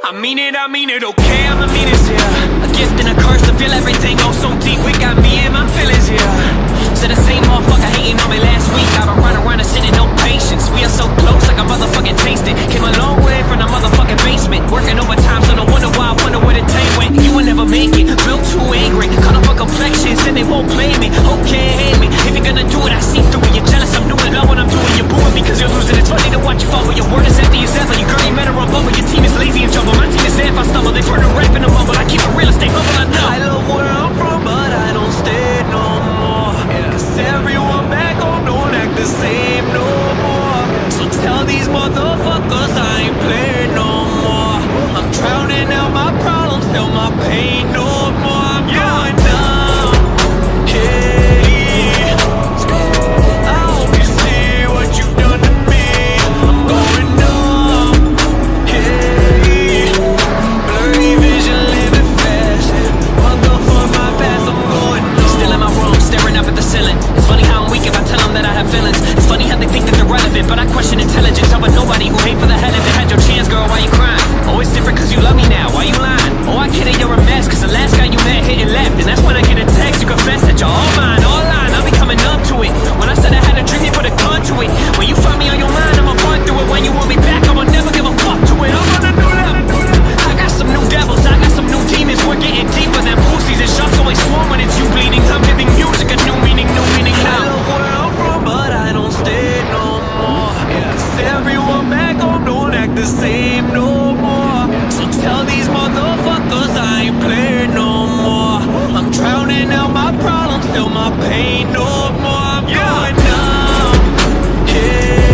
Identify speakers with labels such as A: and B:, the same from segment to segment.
A: I mean it, okay, I'ma mean it, yeah. A gift and a curse to feel everything go so deep. We got me and my feelings, yeah. So the same motherfucker hating on me last week. I've been running around and sitting, no patience. We are so close, like a motherfucking tasting. Came a long way from the motherfucking basement. Working overtime, so no wonder why I wonder where the tank went. You will never make it, real too angry. Caught up on complexion, said they won't blame me. Okay, hate me, if you're gonna do it, I see through it. You're jealous, I'm doing love when I'm doing. You're booing because you're losing. It's funny to watch you fall, but your word is empty as ever. You girl, you met her on bubble. Your team is lazy and jumble. My team is there if I stumble. They turn to rap in the mumble. I keep it real estate humble, I know. I love where I'm from, but I don't stay no more. Cause everyone back home don't act the same no more. So tell these motherfuckers I ain't playing no more. I'm drowning out my problems, feel my pain no more. I'm going numb, yeah. I hope you see what you've done to me. I'm going numb, yeah. Blurry vision, living fast. What the fuck, my past, I'm going numb. Still in my room, staring up at the ceiling. It's funny how I'm weak if I tell them that I have feelings. It's funny how they think that they're relevant, but I question intelligence. I'm a nobody who hate for the hell of it. Had your chance, girl, why you crying? Oh, it's different cause you love me now, why you lying? Oh, I get it, you're a mess, cause the last guy you met hit and left. And that's when I get a text, you confess that you're all mine, all line. I'll be coming up to it. When I said I had a dream, you put a gun to it. When you find me on your line, I'ma run through it. When you want me back, I'ma never give a fuck to it. I'm gonna do that. I got some new devils, I got some new demons. We're getting deeper than pussies and sharks always swarm when it's you bleeding. I'm giving music a new meaning now. I know where I'm from, but I don't stay no more. Cause everyone back home don't act the same no more. So tell these motherfuckers I ain't playing no more. I'm drowning out my problems, feel my pain no more. I'm going numb, yeah.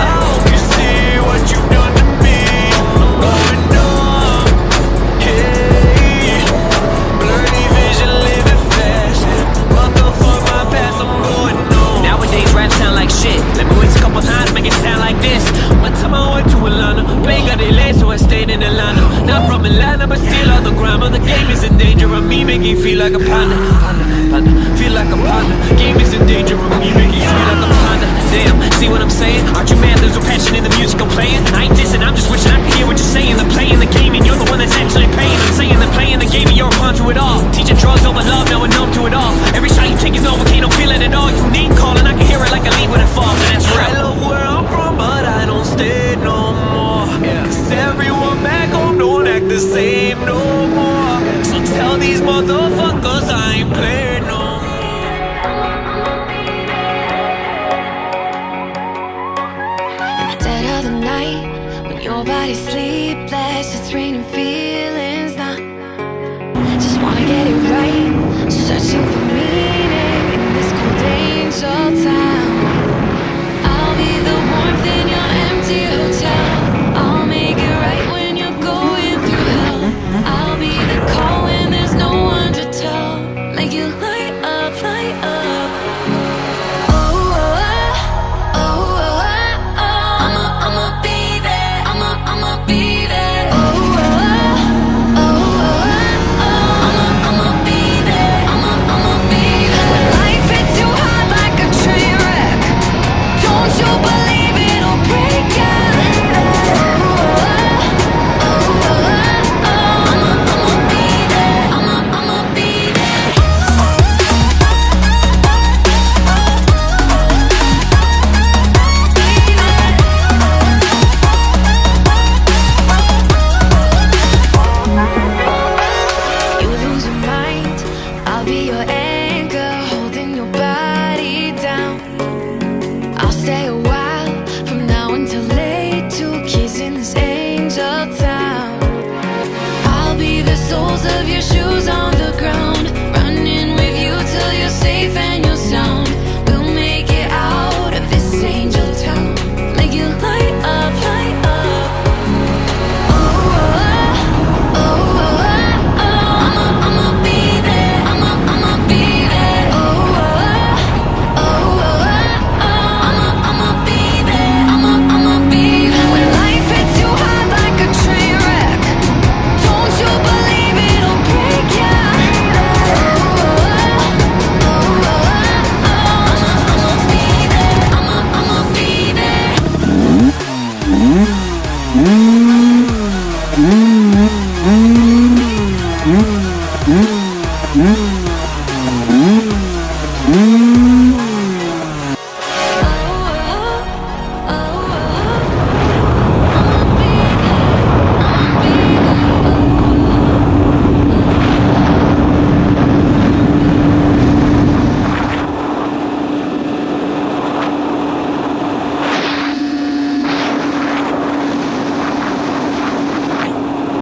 A: I hope you see what you've done to me. I'm going numb, yeah. Blurry vision, living fast. What the fuck, my past, I'm going numb. Nowadays rap sound like shit. Let me waste a couple lines, make it sound like this. One time I went to Atlanta, playing got delayed, so I stayed in Atlanta. Not from Atlanta, but still on the grammar. The game is in danger of me making feel like a panda. Feel like a panda. Game is in danger of me making feel like a panda. Damn, see what I'm saying? Aren't you mad there's no passion in the music I'm playing? I ain't dissing, I'm just wishing I could hear what you're saying. They're playing the game and you're the one that's actually paying. I'm saying they're playing the game and you're a pawn to it all. Teaching drugs over love, now we're numb to it all. Every shot you take is Novocaine, don't feel it at all. You name calling, I can hear it like a leaf when it falls, and that's real. I love where I'm from, but I don't stay no more. Cause everyone back home don't act the same no more. So tell these motherfuckers I ain't playing no more.
B: In the dead of the night, when your body's sleepless, it's raining feelings now. Just wanna get it right, searching for meaning in this cold angel town. I'll be the warmth in your empty hotel. I'll make it right when you're going through hell. I'll be the call when there's no one to tell. Make you light up, light up. I'ma be there. I'ma be there. I'ma be there. I'ma be there. When life hits you hard like a train wreck, don't you believe it'll break ya? I'ma be there. I'ma be there. You lose your mind, I'll be your anchor, holding your body down. I'll stay a while, from now until late, 2 kids in this angel town. I'll be the soles of your shoes on the ground.